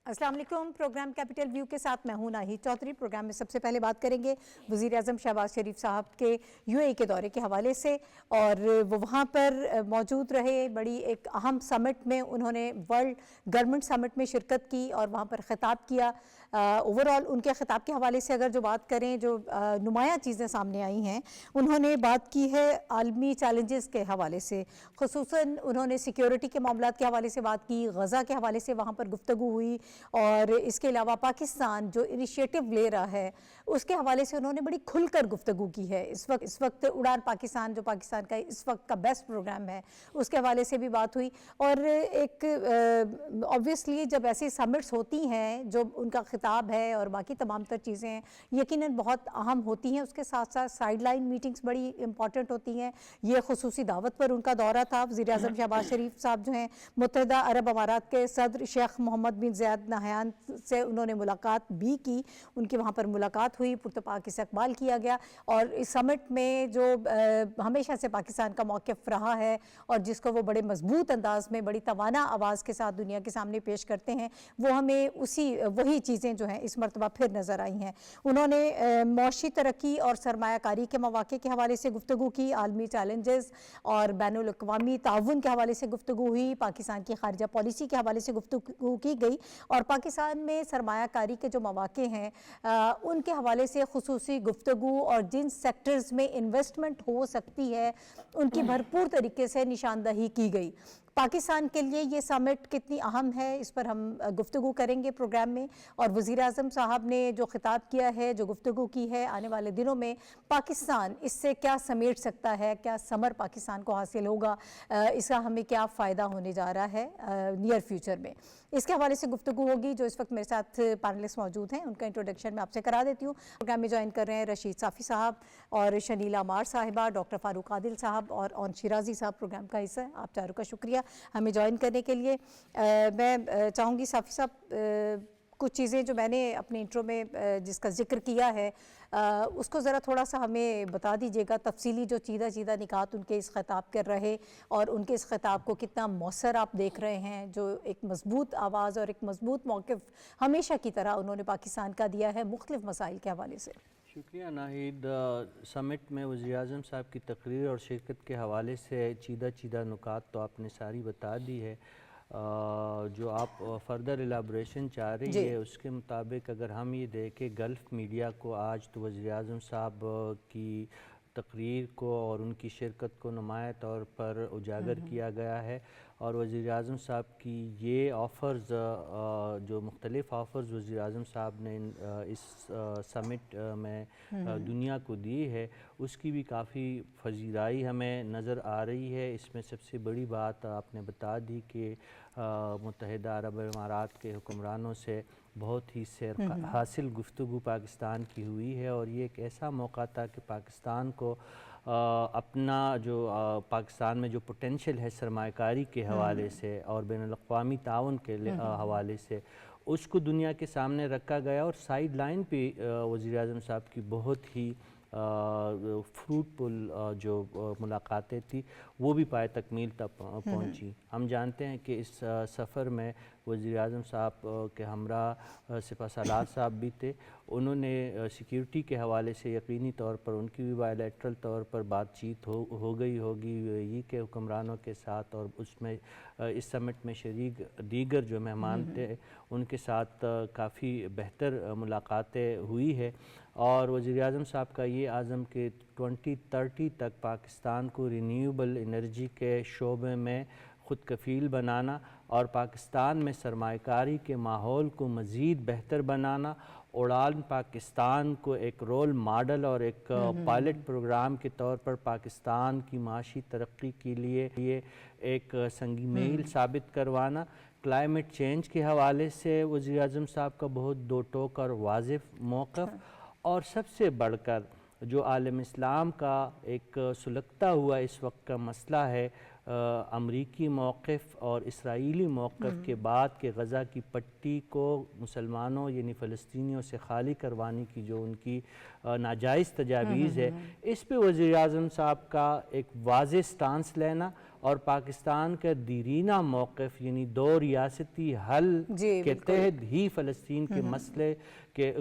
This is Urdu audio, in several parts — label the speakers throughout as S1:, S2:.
S1: السلام علیکم۔ پروگرام کیپٹل ویو کے ساتھ میں ہوں ناہید چودھری۔ پروگرام میں سب سے پہلے بات کریں گے وزیر اعظم شہباز شریف صاحب کے UAE کے دورے کے حوالے سے، اور وہ وہاں پر موجود رہے۔ بڑی ایک اہم سمٹ میں انہوں نے ورلڈ گورنمنٹ سمٹ میں شرکت کی اور وہاں پر خطاب کیا۔ اوورآل ان کے خطاب کے حوالے سے اگر جو بات کریں، جو نمایاں چیزیں سامنے آئی ہیں، انہوں نے بات کی ہے عالمی چیلنجز کے حوالے سے، خصوصاً انہوں نے سیکیورٹی کے معاملات کے حوالے سے بات کی، غزہ کے حوالے سے وہاں پر گفتگو ہوئی، اور اس کے علاوہ پاکستان جو انیشیٹو لے رہا ہے اس کے حوالے سے انہوں نے بڑی کھل کر گفتگو کی ہے۔ اس وقت اڑان پاکستان جو پاکستان کا اس وقت کا بیسٹ پروگرام ہے، اس کے حوالے سے بھی بات ہوئی۔ اور ایک obviously جب ایسی سمٹس ہوتی ہیں، جو ان کا خطاب ہے اور باقی تمام تر چیزیں ہیں یقیناً بہت اہم ہوتی ہیں، اس کے ساتھ ساتھ سائیڈ لائن میٹنگز بڑی امپورٹنٹ ہوتی ہیں۔ یہ خصوصی دعوت پر ان کا دورہ تھا۔ وزیر اعظم شہباز شریف صاحب جو ہیں متحدہ عرب امارات کے صدر شیخ محمد بن زیاد نہیان سے انہوں نے ملاقات بھی کی، ان کی وہاں پر ملاقات ہوئی، پرتپاک استقبال کیا گیا۔ اور اس سمٹ میں جو ہمیشہ سے پاکستان کا موقف رہا ہے اور جس کو وہ بڑے مضبوط انداز میں بڑی توانا آواز کے ساتھ دنیا کے سامنے پیش کرتے ہیں، وہ ہمیں وہی چیزیں جو ہیں اس مرتبہ پھر نظر آئی ہیں۔ انہوں نے معاشی ترقی اور سرمایہ کاری کے مواقع کے حوالے سے گفتگو کی، عالمی چیلنجز اور بین الاقوامی تعاون کے حوالے سے گفتگو ہوئی، پاکستان کی خارجہ پالیسی کے حوالے سے گفتگو کی گئی، اور پاکستان میں سرمایہ کاری کے جو مواقع ہیں ان کے حوالے سے خصوصی گفتگو اور جن سیکٹرز میں انویسٹمنٹ ہو سکتی ہے ان کی بھرپور طریقے سے نشاندہی کی گئی۔ پاکستان کے لیے یہ سمٹ کتنی اہم ہے، اس پر ہم گفتگو کریں گے پروگرام میں، اور وزیر اعظم صاحب نے جو خطاب کیا ہے، جو گفتگو کی ہے، آنے والے دنوں میں پاکستان اس سے کیا سمیٹ سکتا ہے، کیا ثمر پاکستان کو حاصل ہوگا، اس کا ہمیں کیا فائدہ ہونے جا رہا ہے نیئر فیوچر میں، اس کے حوالے سے گفتگو ہوگی۔ جو اس وقت میرے ساتھ پینلسٹ موجود ہیں ان کا انٹروڈکشن میں آپ سے کرا دیتی ہوں۔ پروگرام میں جوائن کر رہے ہیں رشید صافی صاحب اور شنیلا مار صاحبہ، ڈاکٹر فاروق عادل صاحب اور اون شیرازی صاحب پروگرام کا حصہ ہے۔ آپ چاروں کا شکریہ ہمیں جوائن کرنے کے لیے۔ میں چاہوں گی صافی صاحب کچھ چیزیں جو میں نے اپنے انٹرو میں جس کا ذکر کیا ہے اس کو ذرا تھوڑا سا ہمیں بتا دیجیے گا، تفصیلی جو چیدہ نکات ان کے اس خطاب کر رہے اور ان کے اس خطاب کو کتنا مؤثر آپ دیکھ رہے ہیں، جو ایک مضبوط آواز اور ایک مضبوط موقف ہمیشہ کی طرح انہوں نے پاکستان کا دیا ہے مختلف مسائل کے حوالے سے۔
S2: شکریہ ناہید۔ سمٹ میں وزیر اعظم صاحب کی تقریر اور شرکت کے حوالے سے چیدہ نکات تو آپ نے ساری بتا دی ہے۔ جو آپ فردر ایلیبریشن چاہ رہی ہے اس کے مطابق اگر ہم یہ دیکھیں گلف میڈیا کو آج تو وزیر اعظم صاحب کی تقریر کو اور ان کی شرکت کو نمایاں طور پر اجاگر کیا گیا ہے، اور وزیر اعظم صاحب کی یہ آفرز جو مختلف آفرز وزیر اعظم صاحب نے اس سمٹ میں دنیا کو دی ہے اس کی بھی کافی پذیرائی ہمیں نظر آ رہی ہے۔ اس میں سب سے بڑی بات آپ نے بتا دی کہ متحدہ عرب امارات کے حکمرانوں سے بہت ہی سیر حاصل گفتگو پاکستان کی ہوئی ہے، اور یہ ایک ایسا موقع تھا کہ پاکستان کو اپنا جو پاکستان میں جو پوٹینشل ہے سرمایہ کاری کے حوالے سے اور بین الاقوامی تعاون کے حوالے سے اس کو دنیا کے سامنے رکھا گیا، اور سائیڈ لائن پہ وزیر اعظم صاحب کی بہت ہی فروٹفل جو ملاقاتیں تھیں وہ بھی پائے تکمیل تک پہنچی۔ ہم جانتے ہیں کہ اس سفر میں وزیر اعظم صاحب کے ہمراہ سپہ سالار صاحب بھی تھے۔ انہوں نے سیکیورٹی کے حوالے سے یقینی طور پر ان کی بھی بائیلیٹرل طور پر بات چیت ہو گئی ہوگی UAE کے حکمرانوں کے ساتھ، اور اس میں اس سمٹ میں شریک دیگر جو مہمان تھے ان کے ساتھ کافی بہتر ملاقاتیں ہوئی ہے، اور وزیر اعظم صاحب کا یہ عزم کہ 2030 تک پاکستان کو رینیوبل انرجی کے شعبے میں خود کفیل بنانا اور پاکستان میں سرمایہ کاری کے ماحول کو مزید بہتر بنانا، اڑان پاکستان کو ایک رول ماڈل اور ایک پائلٹ پروگرام کے طور پر پاکستان کی معاشی ترقی کے لیے ایک سنگی میل ثابت کروانا، کلائمیٹ چینج کے حوالے سے وزیر اعظم صاحب کا بہت دو ٹوک اور واضح موقف، اور سب سے بڑھ کر جو عالم اسلام کا ایک سلگتا ہوا اس وقت کا مسئلہ ہے امریکی موقف اور اسرائیلی موقف کے بعد کہ غزہ کی پٹی کو مسلمانوں یعنی فلسطینیوں سے خالی کروانے کی جو ان کی ناجائز تجاویز ہے، اس پہ وزیر اعظم صاحب کا ایک واضح سٹانس لینا اور پاکستان کا دیرینہ موقف یعنی دو ریاستی حل کے تحت ہی فلسطین کے مسئلے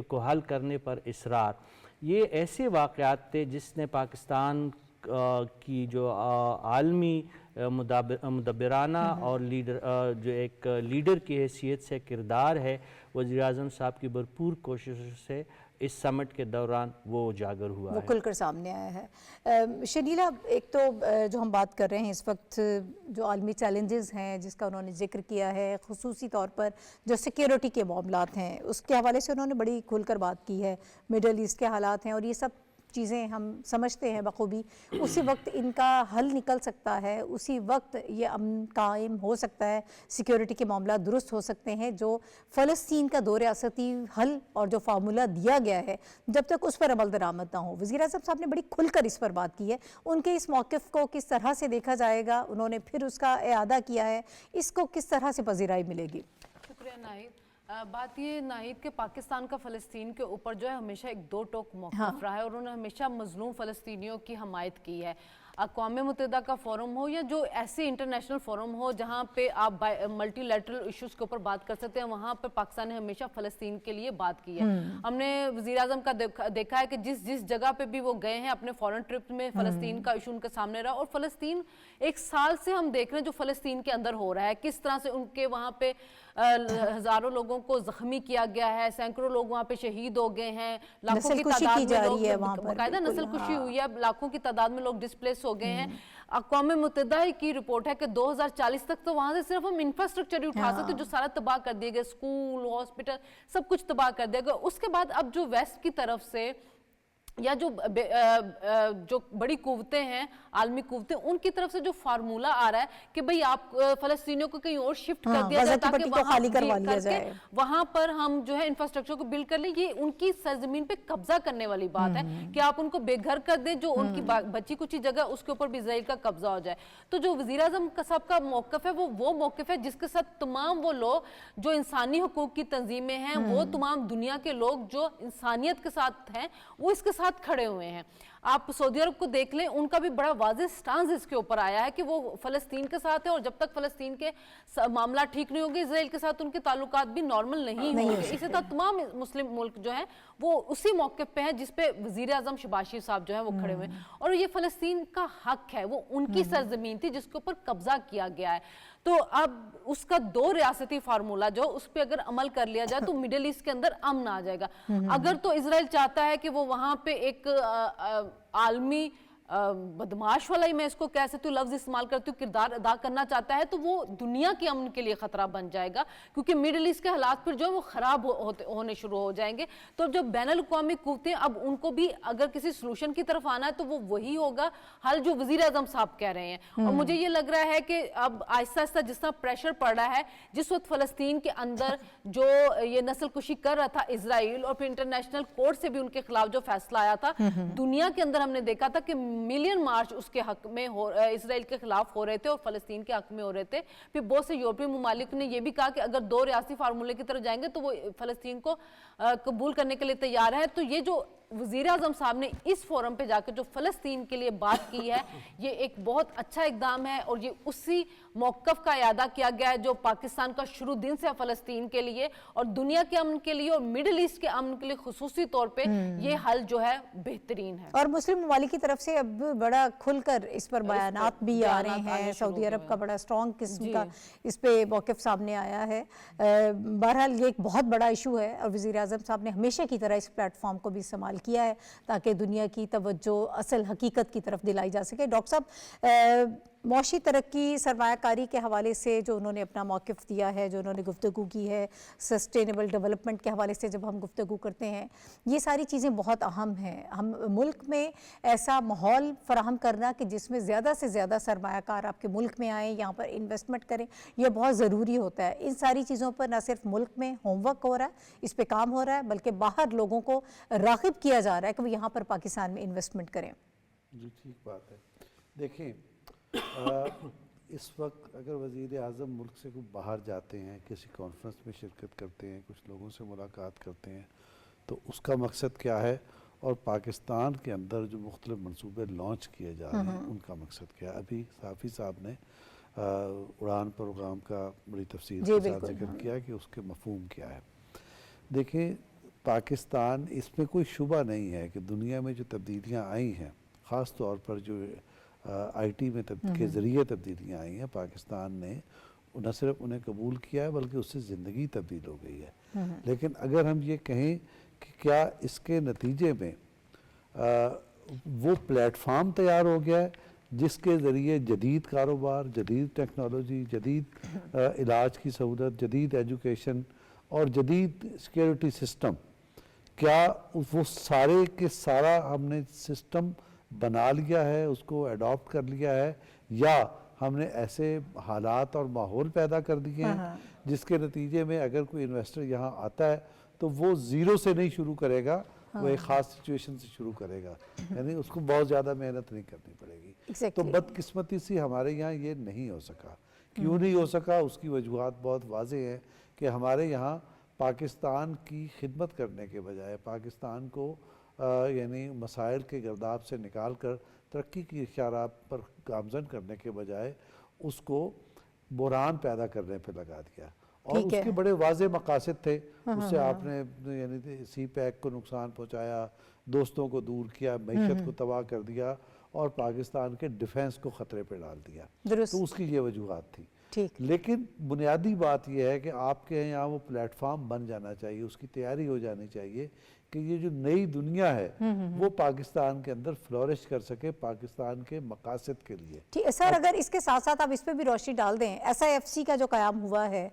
S2: کو حل کرنے پر اصرار، یہ ایسے واقعات تھے جس نے پاکستان کی جو عالمی مدبرانہ اور جو ایک لیڈر کی حیثیت سے کردار ہے وزیر اعظم صاحب کی بھرپور کوششوں سے اس سمٹ کے دوران وہ اجاگر ہوا ہے،
S1: وہ کھل کر سامنے آیا ہے۔ شلیلا، ایک تو جو ہم بات کر رہے ہیں اس وقت جو عالمی چیلنجز ہیں جس کا انہوں نے ذکر کیا ہے، خصوصی طور پر جو سیکیورٹی کے معاملات ہیں اس کے حوالے سے انہوں نے بڑی کھل کر بات کی ہے، مڈل ایسٹ کے حالات ہیں اور یہ سب چیزیں ہم سمجھتے ہیں بخوبی، اسی وقت ان کا حل نکل سکتا ہے، اسی وقت یہ امن قائم ہو سکتا ہے، سیکیورٹی کے معاملات درست ہو سکتے ہیں، جو فلسطین کا دو ریاستی حل اور جو فارمولہ دیا گیا ہے جب تک اس پر عمل درآمد نہ ہو۔ وزیر اعظم صاحب نے بڑی کھل کر اس پر بات کی ہے، ان کے اس موقف کو کس طرح سے دیکھا جائے گا، انہوں نے پھر اس کا اعادہ کیا ہے، اس کو کس طرح سے پذیرائی ملے گی؟
S3: شکریہ ناہید۔ بات یہ ناہید کہ پاکستان کا فلسطین کے اوپر جو ہے ہمیشہ ایک دو ٹوک موقف رہا ہے اور انہوں نے ہمیشہ مظلوم فلسطینیوں کی حمایت کی ہے۔ اقوام متحدہ کا فورم ہو یا جو ایسے انٹرنیشنل فورم ہو جہاں پہ آپ ملٹی لیٹرل ایشوز کے اوپر بات کر سکتے ہیں، وہاں پہ پاکستان نے ہمیشہ فلسطین کے لیے بات کی ہے۔ ہم نے وزیر اعظم کا دیکھا ہے کہ جس جگہ پہ بھی وہ گئے ہیں اپنے فورن ٹرپ میں فلسطین کا ایشو ان کے سامنے رہا، اور فلسطین ایک سال سے ہم دیکھ رہے ہیں جو فلسطین کے اندر ہو رہا ہے، کس طرح سے ان کے وہاں پہ ہزاروں لوگوں کو زخمی کیا گیا ہے، سینکڑوں لوگ وہاں پہ شہید ہو گئے ہیں، لاکھوں کی تعداد میں لوگ باقاعدہ نسل کشی ہوئی ہے، لاکھوں کی تعداد میں لوگ ڈسپلیس ہو گئے ہیں۔ اقوام متحدہ کی رپورٹ ہے کہ 2040 تک تو وہاں سے صرف ہم انفراسٹرکچر ہی اٹھا سکتے جو سارا تباہ کر دیے گئے، سکول، ہاسپٹل، سب کچھ تباہ کر دیا گیا۔ اس کے بعد اب جو ویسٹ کی طرف سے یا جو بڑی قوتیں ہیں، عالمی قوتیں، ان کی طرف سے جو فارمولہ آ رہا ہے کہ بھئی آپ فلسطینیوں کو کہیں اور شفٹ کر دیا جائے تاکہ وہاں پر ہم جو ہے انفراسٹرکچر کو بلڈ کر لیں، یہ ان کی سرزمین پہ قبضہ کرنے والی بات ہے کہ آپ ان کو بے گھر کر دیں، جو ان کی بچی کچی جگہ اس کے اوپر بھی اسرائیل کا قبضہ ہو جائے۔ تو جو وزیر اعظم صاحب کا موقف ہے وہ موقف ہے جس کے ساتھ تمام وہ لوگ جو انسانی حقوق کی تنظیمیں ہیں، وہ تمام دنیا کے لوگ جو انسانیت کے ساتھ ہیں، وہ اس کے ساتھ کھڑے ہوئے ہیں۔ آپ سعودی عرب کو دیکھ لیں، ان کا بھی بڑا واضح سٹانس اس کے اوپر آیا ہے کہ وہ فلسطین کے ساتھ ہے، اور جب تک فلسطین کے معاملہ ٹھیک نہیں ہوگے اسرائیل کے ساتھ ان کے تعلقات بھی نارمل نہیں ہوں گے۔ اسی طرح تمام مسلم ملک جو ہیں وہ اسی موقف پہ ہیں جس پہ وزیر اعظم شہباز شریف صاحب جو ہیں وہ کھڑے ہوئے ہیں، اور یہ فلسطین کا حق ہے، وہ ان کی سرزمین تھی جس کے اوپر قبضہ کیا گیا ہے۔ تو اب اس کا دو ریاستی فارمولہ جو اس پہ اگر عمل کر لیا جائے تو مڈل ایسٹ کے اندر امن آ جائے گا۔ اگر تو اسرائیل چاہتا ہے کہ وہ وہاں پہ ایک عالمی بدماش والا ہی میں اس کو کہہ سکتی ہوں، لفظ استعمال کرتی ہوں، کردار ادا کرنا چاہتا ہے تو وہ دنیا کے امن کے لیے خطرہ بن جائے گا، کیونکہ مڈل ایسٹ کے حالات پھر جو ہے وہ خراب ہونے شروع ہو جائیں گے۔ تو جو بین الاقوامی قوتیں اب ان کو بھی اگر کسی سلوشن کی طرف آنا ہے تو وہ وہی ہوگا حل جو وزیر اعظم صاحب کہہ رہے ہیں۔ اور مجھے یہ لگ رہا ہے کہ اب آہستہ آہستہ جس طرح پریشر پڑ رہا ہے، جس وقت فلسطین کے اندر جو یہ نسل کشی کر رہا تھا اسرائیل، اور پھر انٹرنیشنل کورٹ سے بھی ان کے خلاف جو فیصلہ آیا تھا، دنیا کے اندر ہم نے دیکھا تھا کہ ملین مارچ اس کے حق میں اسرائیل کے خلاف ہو رہے تھے اور فلسطین کے حق میں ہو رہے تھے۔ پھر بہت سے یورپی ممالک نے یہ بھی کہا کہ اگر دو ریاستی فارمولے کی طرف جائیں گے تو وہ فلسطین کو قبول کرنے کے لیے تیار ہے۔ تو یہ جو وزیر اعظم صاحب نے اس فورم پہ جا کے جو فلسطین کے لیے بات کی ہے، یہ ایک بہت اچھا اقدام ہے، اور یہ اسی موقف کا اعادہ کیا گیا ہے جو پاکستان کا شروع دن سے فلسطین کے لیے اور دنیا کے امن کے لیے اور مڈل ایسٹ کے امن کے لیے خصوصی طور پہ یہ حل جو ہے بہترین ہے۔
S1: اور مسلم ممالک کی طرف سے اب بڑا کھل کر اس پر بیانات بھی آ رہے ہیں، سعودی عرب کا بڑا اسٹرانگ قسم کا اس پہ موقف سامنے آیا ہے۔ بہرحال یہ ایک بہت بڑا ایشو ہے، اور وزیر اعظم صاحب نے ہمیشہ کی طرح اس پلیٹ فارم کو بھی استعمال کیا ہے تاکہ دنیا کی توجہ اصل حقیقت کی طرف دلائی جا سکے۔ ڈاکٹر صاحب، معاشی ترقی، سرمایہ کاری کے حوالے سے جو انہوں نے اپنا موقف دیا ہے، جو انہوں نے گفتگو کی ہے، سسٹینیبل ڈیولپمنٹ کے حوالے سے جب ہم گفتگو کرتے ہیں، یہ ساری چیزیں بہت اہم ہیں۔ ہم ملک میں ایسا ماحول فراہم کرنا کہ جس میں زیادہ سے زیادہ سرمایہ کار آپ کے ملک میں آئیں، یہاں پر انویسٹمنٹ کریں، یہ بہت ضروری ہوتا ہے۔ ان ساری چیزوں پر نہ صرف ملک میں ہوم ورک ہو رہا ہے، اس پہ کام ہو رہا ہے، بلکہ باہر لوگوں کو راغب کیا جا رہا ہے کہ وہ یہاں پر پاکستان میں انویسٹمنٹ کریں۔
S4: جی ٹھیک بات ہے۔ دیکھیں، اس وقت اگر وزیر اعظم ملک سے کوئی باہر جاتے ہیں، کسی کانفرنس میں شرکت کرتے ہیں، کچھ لوگوں سے ملاقات کرتے ہیں، تو اس کا مقصد کیا ہے؟ اور پاکستان کے اندر جو مختلف منصوبے لانچ کیے جا رہے ہیں ان کا مقصد کیا ہے. ابھی صافی صاحب نے اڑان پروگرام کا بڑی تفصیل کے ساتھ ذکر کیا کہ اس کے مفہوم کیا ہے. دیکھیں پاکستان، اس میں کوئی شبہ نہیں ہے کہ دنیا میں جو تبدیلیاں آئی ہیں، خاص طور پر جو آئی ٹی میں کے ذریعے تبدیلیاں آئی ہیں، پاکستان نے نہ صرف انہیں قبول کیا ہے بلکہ اس سے زندگی تبدیل ہو گئی ہے. لیکن اگر ہم یہ کہیں کہ کیا اس کے نتیجے میں وہ پلیٹ فارم تیار ہو گیا ہے جس کے ذریعے جدید کاروبار، جدید ٹیکنالوجی، جدید علاج کی سہولت، جدید ایجوکیشن اور جدید سیکیورٹی سسٹم، کیا وہ سارے کے سارا ہم نے سسٹم بنا لیا ہے، اس کو ایڈاپٹ کر لیا ہے، یا ہم نے ایسے حالات اور ماحول پیدا کر دیے ہیں جس کے نتیجے میں اگر کوئی انویسٹر یہاں آتا ہے تو وہ زیرو سے نہیں شروع کرے گا، وہ ایک خاص سچویشن سے شروع کرے گا، یعنی اس کو بہت زیادہ محنت نہیں کرنی پڑے گی. تو بدقسمتی سے ہمارے یہاں یہ نہیں ہو سکا. کیوں نہیں ہو سکا؟ اس کی وجوہات بہت واضح ہیں کہ ہمارے یہاں پاکستان کی خدمت کرنے کے بجائے، پاکستان کو یعنی مسائل کے گرداب سے نکال کر ترقی کی شاہراہ پر گامزن کرنے کے بجائے اس کو بحران پیدا کرنے پہ لگا دیا. اور اس کے بڑے واضح مقاصد تھے. اس سے آپ نے یعنی سی پیک کو نقصان پہنچایا، دوستوں کو دور کیا، معیشت کو تباہ کر دیا اور پاکستان کے ڈیفنس کو خطرے پہ ڈال دیا. تو اس کی یہ وجوہات تھی. لیکن بنیادی بات یہ ہے کہ آپ کے یہاں وہ پلیٹ فارم بن جانا چاہیے، اس کی تیاری ہو جانی چاہیے کہ یہ جو نئی دنیا ہے وہ پاکستان کے اندر فلورش کر سکے پاکستان کے مقاصد کے لیے.
S1: ٹھیک ہے سر، اگر اس کے ساتھ ساتھ آپ اس پہ بھی روشنی ڈال دیں، SIFC کا جو قیام ہوا ہے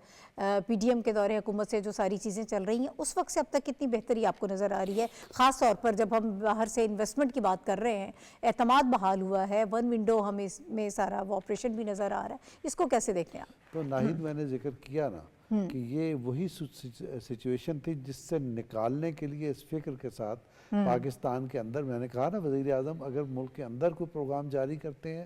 S1: PDM کے دور حکومت سے جو ساری چیزیں چل رہی ہیں، اس وقت سے اب تک کتنی بہتری آپ کو نظر آ رہی ہے؟ خاص طور پر جب ہم باہر سے انویسٹمنٹ کی بات کر رہے ہیں، اعتماد بحال ہوا ہے، ون ونڈو ہمیں اس میں سارا وہ آپریشن بھی نظر آ رہا ہے، اس کو کیسے دیکھتے ہیں آپ؟
S4: تو ناہید میں نے ذکر کیا نا کہ یہ وہی سچویشن تھی جس سے نکالنے کے لیے اس فکر کے ساتھ پاکستان کے اندر، میں نے کہا نا وزیر اعظم اگر ملک کے اندر کوئی پروگرام جاری کرتے ہیں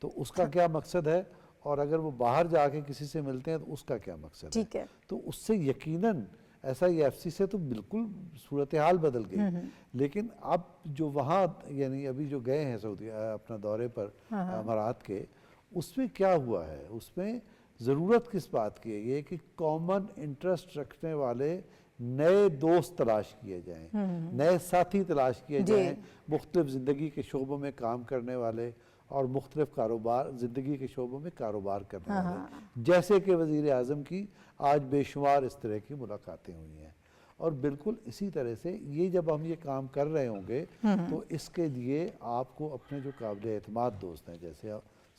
S4: تو اس کا کیا مقصد ہے، اور اگر وہ باہر جا کے کسی سے ملتے ہیں تو اس کا کیا مقصد ہے. تو اس سے یقیناً SIFC سے تو بالکل صورتحال بدل گئی. لیکن اب جو وہاں یعنی ابھی جو گئے ہیں سعودی اپنا دورے پر امارات کے، اس میں کیا ہوا ہے، اس میں ضرورت کس بات کی ہے؟ یہ کہ کامن انٹرسٹ رکھنے والے نئے دوست تلاش کیے جائیں، نئے ساتھی تلاش کیے جائیں، مختلف زندگی کے شعبوں میں کام کرنے والے اور مختلف کاروبار زندگی کے شعبوں میں کاروبار کرنے والے، جیسے کہ وزیر اعظم کی آج بے شمار اس طرح کی ملاقاتیں ہوئی ہیں. اور بالکل اسی طرح سے یہ جب ہم یہ کام کر رہے ہوں گے تو اس کے لیے آپ کو اپنے جو قابل اعتماد دوست ہیں، جیسے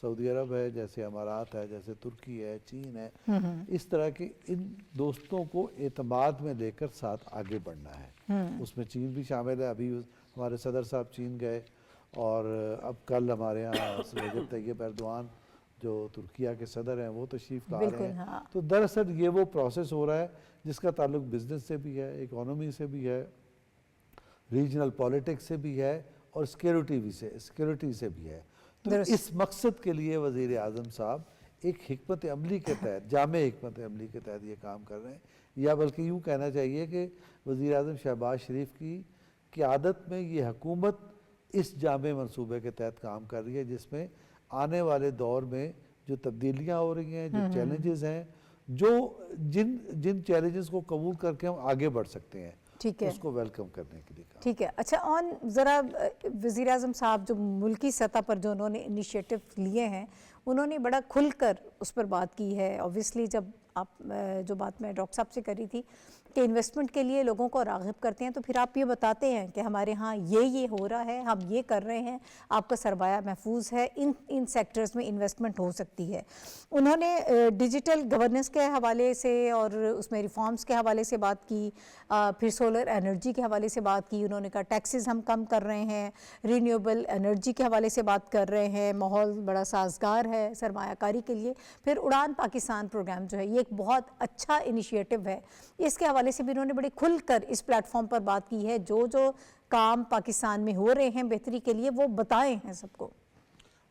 S4: سعودی عرب ہے، جیسے امارات ہے، جیسے ترکی ہے، چین ہے، اس طرح کے ان دوستوں کو اعتماد میں لے کر ساتھ آگے بڑھنا ہے. اس میں چین بھی شامل ہے. ابھی ہمارے صدر صاحب چین گئے اور اب کل ہمارے یہاں رجب طیب ایردوان جو ترکیہ کے صدر ہیں وہ تشریف لا رہے ہیں. تو دراصل یہ وہ پروسیس ہو رہا ہے جس کا تعلق بزنس سے بھی ہے، اکانومی سے بھی ہے، ریجنل پولیٹکس سے بھی ہے اور سیکیورٹی سے بھی ہے. تو اس مقصد کے لیے وزیر اعظم صاحب ایک حکمت عملی کے تحت، جامع حکمت عملی کے تحت یہ کام کر رہے ہیں. یا بلکہ یوں کہنا چاہیے کہ وزیر اعظم شہباز شریف کی قیادت میں یہ حکومت اس جامع منصوبے کے تحت کام کر رہی ہے، جس میں آنے والے دور میں جو تبدیلیاں ہو رہی ہیں، جو چیلنجز ہیں، جو جن چیلنجز کو قبول کر کے ہم آگے بڑھ سکتے ہیں، اس کو ویلکم کرنے کے لیے کام.
S1: ٹھیک ہے. اچھا، ذرا وزیر اعظم صاحب جو ملکی سطح پر جو انہوں نے انیشیٹو لیے ہیں، انہوں نے بڑا کھل کر اس پر بات کی ہے. اوبویسلی جب آپ جو بات میں ڈاکٹر صاحب سے کری تھی کہ انویسٹمنٹ کے لیے لوگوں کو راغب کرتے ہیں، تو پھر آپ یہ بتاتے ہیں کہ ہمارے ہاں یہ ہو رہا ہے، ہم یہ کر رہے ہیں، آپ کا سرمایہ محفوظ ہے، ان سیکٹرز میں انویسٹمنٹ ہو سکتی ہے. انہوں نے ڈیجیٹل گورننس کے حوالے سے اور اس میں ریفارمز کے حوالے سے بات کی، پھر سولر انرجی کے حوالے سے بات کی. انہوں نے کہا ٹیکسز ہم کم کر رہے ہیں، رینیویبل انرجی کے حوالے سے بات کر رہے ہیں، ماحول بڑا سازگار ہے سرمایہ کاری کے لیے. پھر اڑان پاکستان پروگرام جو ہے یہ ایک بہت اچھا انیشیٹو ہے. اس کے حوالے سے بھی انہوں نے بڑے کھل کر اس پلیٹ فارم پر بات کی ہے. جو کام پاکستان میں ہو رہے ہیں بہتری کے لیے وہ بتائے ہیں سب کو.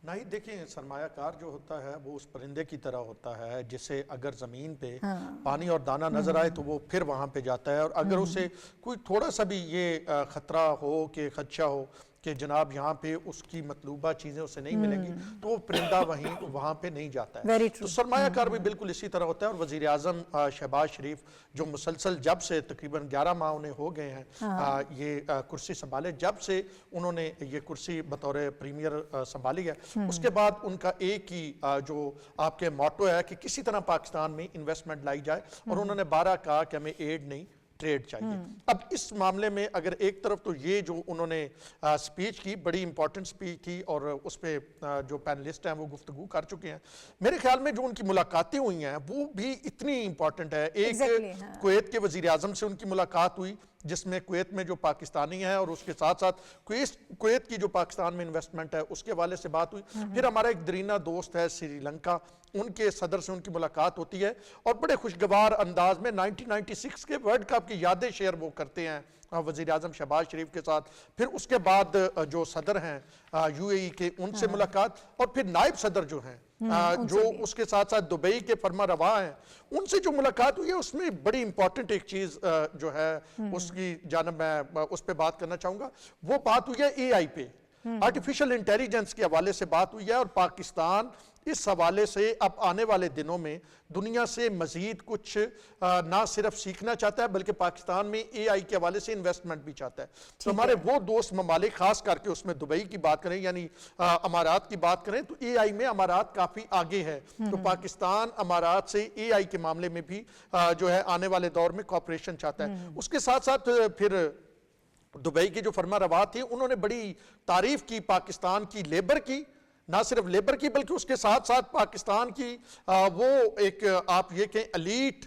S5: نہیں دیکھیں سرمایہ کار جو ہوتا ہے وہ اس پرندے کی طرح ہوتا ہے جسے اگر زمین پہ پانی اور دانہ نظر آئے تو وہ پھر وہاں پہ جاتا ہے، اور اگر اسے کوئی تھوڑا سا بھی یہ خطرہ ہو کہ خدشہ ہو کہ جناب یہاں پہ اس کی مطلوبہ چیزیں اسے نہیں ملیں گی تو وہ پرندہ وہاں پہ نہیں جاتا ہے۔ تو سرمایہ کار بھی بالکل اسی طرح ہوتا ہے، اور وزیر اعظم شہباز شریف جو مسلسل جب سے تقریباً 11 ماہ انہیں ہو گئے ہیں یہ کرسی سنبھالے، جب سے انہوں نے یہ کرسی بطور پریمیئر سنبھالی ہے، اس کے بعد ان کا ایک ہی جو آپ کے موٹو ہے کہ کسی طرح پاکستان میں انویسٹمنٹ لائی جائے، اور انہوں نے 12 کہا کہ ہمیں ایڈ نہیں ٹریڈ چاہیے۔ اب اس معاملے میں اگر ایک طرف تو یہ جو انہوں نے سپیچ کی بڑی امپورٹنٹ سپیچ تھی، اور اس پہ جو پینلسٹ ہیں وہ گفتگو کر چکے ہیں، میرے خیال میں جو ان کی ملاقاتیں ہوئی ہیں وہ بھی اتنی امپورٹنٹ ہے۔ ایک کویت کے وزیر اعظم سے ان کی ملاقات ہوئی جس میں کویت میں جو پاکستانی ہیں اور اس کے ساتھ ساتھ کویت کی جو پاکستان میں انویسٹمنٹ ہے اس کے حوالے سے بات ہوئی۔ پھر ہمارا ایک درینہ دوست ہے سری لنکا، ان کے صدر سے ان کی ملاقات ہوتی ہے، اور بڑے خوشگوار انداز میں 1996 کے ورلڈ کپ کی یادیں شیئر وہ کرتے ہیں وزیر اعظم شہباز شریف کے ساتھ۔ پھر اس کے بعد جو صدر ہیں یو اے ای کے ان سے ملاقات، اور پھر نائب صدر جو ہیں جو اس کے ساتھ ساتھ دبئی کے فرما روا ہیں ان سے جو ملاقات ہوئی ہے، اس میں بڑی امپورٹنٹ ایک چیز جو ہے اس کی جانب میں اس پہ بات کرنا چاہوں گا، وہ بات ہوئی ہے اے آئی پہ، آرٹیفیشل انٹیلیجنس کے حوالے سے بات ہوئی ہے، اور پاکستان اس حوالے سے اب آنے والے دنوں میں دنیا سے مزید کچھ نہ صرف سیکھنا چاہتا ہے بلکہ پاکستان میں اے آئی کے حوالے سے انویسٹمنٹ بھی چاہتا ہے۔ تو ہمارے وہ دوست ممالک خاص کر کے اس میں دبئی کی بات کریں یعنی امارات کی بات کریں تو اے آئی میں امارات کافی آگے ہے، تو پاکستان امارات سے اے آئی کے معاملے میں بھی جو ہے آنے والے دور میں کوآپریشن چاہتا ہے۔ اس کے ساتھ ساتھ پھر دبئی کے جو فرما روا تھے انہوں نے بڑی تعریف کی پاکستان کی لیبر کی، نہ صرف لیبر کی بلکہ اس کے ساتھ ساتھ پاکستان کی وہ ایک آپ یہ کہیں الیٹ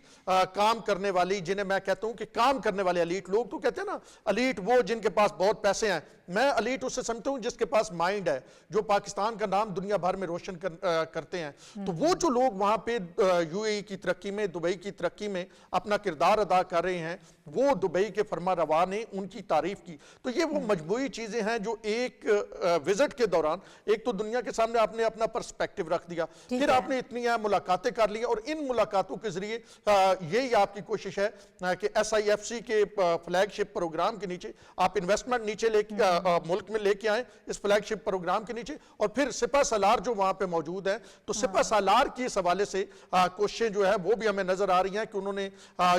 S5: کام کرنے والی، جنہیں میں کہتا ہوں کہ کام کرنے والے الیٹ لوگ تو کہتے ہیں نا الیٹ وہ جن کے پاس بہت پیسے ہیں، میں الیٹ اس سے سمجھتا ہوں جس کے پاس مائنڈ ہے، جو پاکستان کا نام دنیا بھر میں روشن کرتے ہیں۔ تو وہ جو لوگ وہاں پہ یو اے ای کی ترقی میں، دبئی کی ترقی میں اپنا کردار ادا کر رہے ہیں، وہ دبئی کے فرما روا نے ان کی تعریف کی۔ تو یہ وہ مجموعی چیزیں ہیں جو ایک وزٹ کے دوران ایک تو دنیا کے سامنے آپ نے اپنا پرسپیکٹیو رکھ دیا، پھر آپ نے اتنی ملاقاتیں کر لی، اور ان ملاقاتوں کے ذریعے یہی آپ کی کوشش ہے کہ ایس آئی ایف سی کے فلیگ شپ پروگرام کے نیچے آپ انویسٹمنٹ نیچے لے کے ملک میں لے کے آئیں اس فلیگ شپ پروگرام کے نیچے، اور پھر سپہ سالار جو وہاں پہ موجود ہیں تو سپہ سالار کی اس حوالے سے کوششیں جو ہے وہ بھی ہمیں نظر آ رہی ہیں کہ انہوں نے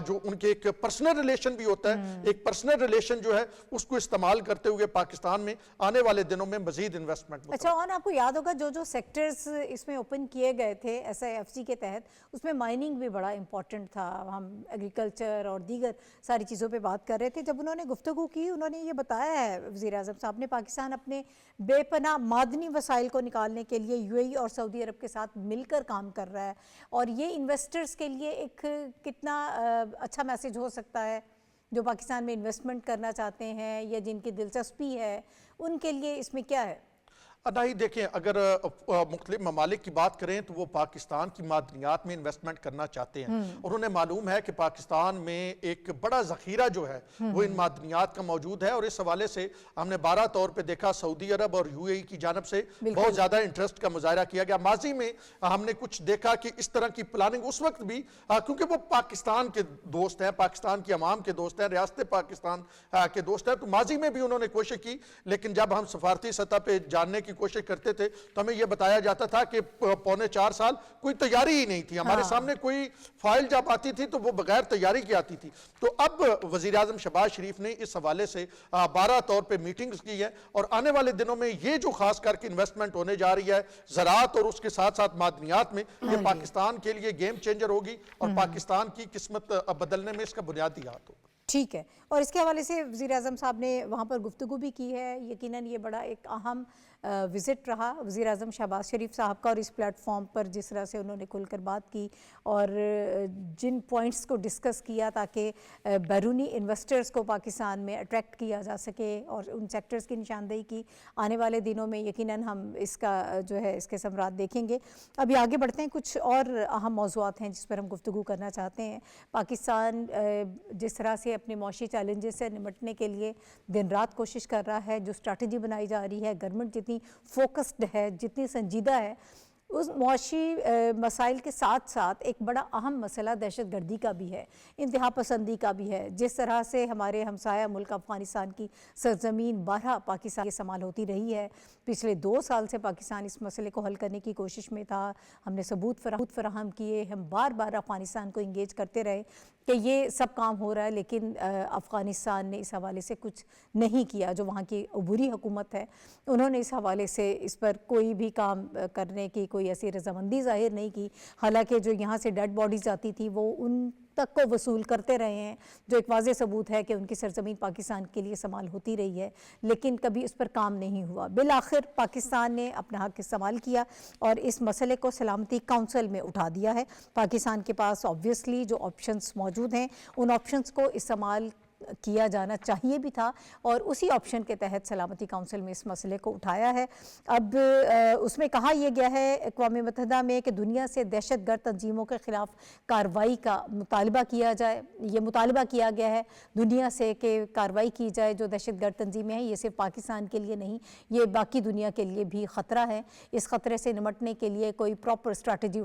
S5: جو ان کے ایک پرسنل ریلیشن بھی ہوتا ہے، ایک پرسنل ریلیشن جو ہے اس کو استعمال کرتے ہوئے پاکستان میں آنے والے دنوں میں مزید انویسٹمنٹ۔
S1: اچھا، اور آپ کو یاد ہوگا جو سیکٹرز اس میں اوپن کیے گئے تھے ایس آئی ایف سی کے تحت، اس میں مائننگ بھی بڑا امپورٹنٹ تھا، ہم ایگریکلچر اور دیگر ساری چیزوں پہ بات کر رہے تھے۔ جب انہوں نے گفتگو کی انہوں نے یہ بتایا ہے وزیر اعظم صاحب نے، پاکستان اپنے بے پناہ معدنی وسائل کو نکالنے کے لیے یو اے ای اور سعودی عرب کے ساتھ مل کر کام کر رہا ہے، اور یہ انویسٹرز کے لیے ایک کتنا اچھا میسج ہو سکتا ہے جو پاکستان میں انویسٹمنٹ کرنا چاہتے ہیں یا جن کی دلچسپی ہے ان کے لیے اس میں کیا ہے؟
S5: نہیں دیکھیں، اگر مختلف ممالک کی بات کریں تو وہ پاکستان کی معدنیات میں انویسٹمنٹ کرنا چاہتے ہیں، اور انہیں معلوم ہے کہ پاکستان میں ایک بڑا ذخیرہ جو ہے وہ ان معدنیات کا موجود ہے، اور اس حوالے سے ہم نے بارہ طور پہ دیکھا سعودی عرب اور یو اے ای کی جانب سے بہت زیادہ انٹرسٹ کا مظاہرہ کیا گیا۔ ماضی میں ہم نے کچھ دیکھا کہ اس طرح کی پلاننگ اس وقت بھی کیونکہ وہ پاکستان کے دوست ہیں، پاکستان کی عوام کے دوست ہیں، ریاست پاکستان کے دوست ہیں، تو ماضی میں بھی انہوں نے کوشش کی، لیکن جب ہم سفارتی سطح پہ جاننے کی کوشش کرتے تھے تو ہمیں یہ بتایا جاتا تھا کہ 3.25 سال کوئی تیاری ہی نہیں تھی، ہمارے سامنے کوئی فائل جب آتی تھی تو وہ بغیر تیاری کی آتی تھی۔ تو اب وزیر اعظم شہباز شریف نے اس حوالے سے 12 طور پہ میٹنگز کی ہے، اور آنے والے دنوں میں یہ جو خاص کر کے انویسٹمنٹ ہونے جا رہی ہے زراعت اور اس کے ساتھ ساتھ معدنیات میں، یہ پاکستان کے لیے گیم چینجر ہوگی اور پاکستان کی قسمت بدلنے میں اس کا بنیادی ہاتھ ہوگا۔
S1: ٹھیک ہے، اور اس کے حوالے سے وزیر اعظم صاحب نے وہاں پر گفتگو بھی کی ہے، یقیناً یہ بڑا ایک اہم وزٹ رہا وزیر اعظم شہباز شریف صاحب کا، اور اس پلیٹ فارم پر جس طرح سے انہوں نے کھل کر بات کی اور جن پوائنٹس کو ڈسکس کیا تاکہ بیرونی انویسٹرز کو پاکستان میں اٹریکٹ کیا جا سکے اور ان سیکٹرز کی نشاندہی کی، آنے والے دنوں میں یقیناً ہم اس کا جو ہے اس کے ثمرات دیکھیں گے۔ ابھی آگے بڑھتے ہیں، کچھ اور اہم موضوعات ہیں جس پر ہم گفتگو کرنا چاہتے ہیں۔ پاکستان جس طرح سے اپنے معاشی چیلنجز سے نمٹنے کے لیے دن رات کوشش کر رہا ہے، جو اسٹریٹجی بنائی جا رہی ہے، گورنمنٹ جتنی جتنی فوکسڈ ہے، جتنی سنجیدہ ہے، اس معاشی مسائل کے ساتھ ساتھ ایک بڑا اہم مسئلہ دہشت گردی کا بھی ہے، انتہا پسندی کا بھی ہے. جس طرح سے ہمارے ہمسایہ ملک افغانستان کی سرزمین بارہا پاکستان کے استعمال ہوتی رہی ہے. پچھلے 2 سال سے پاکستان اس مسئلے کو حل کرنے کی کوشش میں تھا. ہم نے ثبوت فراہم کیے، ہم بار بار افغانستان کو انگیج کرتے رہے کہ یہ سب کام ہو رہا ہے، لیکن افغانستان نے اس حوالے سے کچھ نہیں کیا. جو وہاں کی عبوری حکومت ہے انہوں نے اس حوالے سے اس پر کوئی بھی کام کرنے کی کوئی ایسی رضامندی ظاہر نہیں کی. حالانکہ جو یہاں سے ڈیڈ باڈیز آتی تھی وہ ان تک کو وصول کرتے رہے ہیں، جو ایک واضح ثبوت ہے کہ ان کی سرزمین پاکستان کے لیے استعمال ہوتی رہی ہے، لیکن کبھی اس پر کام نہیں ہوا. بالآخر پاکستان نے اپنا حق استعمال کیا اور اس مسئلے کو سلامتی کونسل میں اٹھا دیا ہے. پاکستان کے پاس آبویسلی جو آپشنز موجود ہیں ان آپشنز کو استعمال کیا جانا چاہیے بھی تھا، اور اسی آپشن کے تحت سلامتی کونسل میں اس مسئلے کو اٹھایا ہے. اب اس میں کہا یہ گیا ہے اقوام متحدہ میں کہ دنیا سے دہشت گرد تنظیموں کے خلاف کارروائی کا مطالبہ کیا جائے. یہ مطالبہ کیا گیا ہے دنیا سے کہ کارروائی کی جائے. جو دہشت گرد تنظیمیں ہیں یہ صرف پاکستان کے لیے نہیں، یہ باقی دنیا کے لیے بھی خطرہ ہے. اس خطرے سے نمٹنے کے لیے کوئی پراپر اسٹریٹجی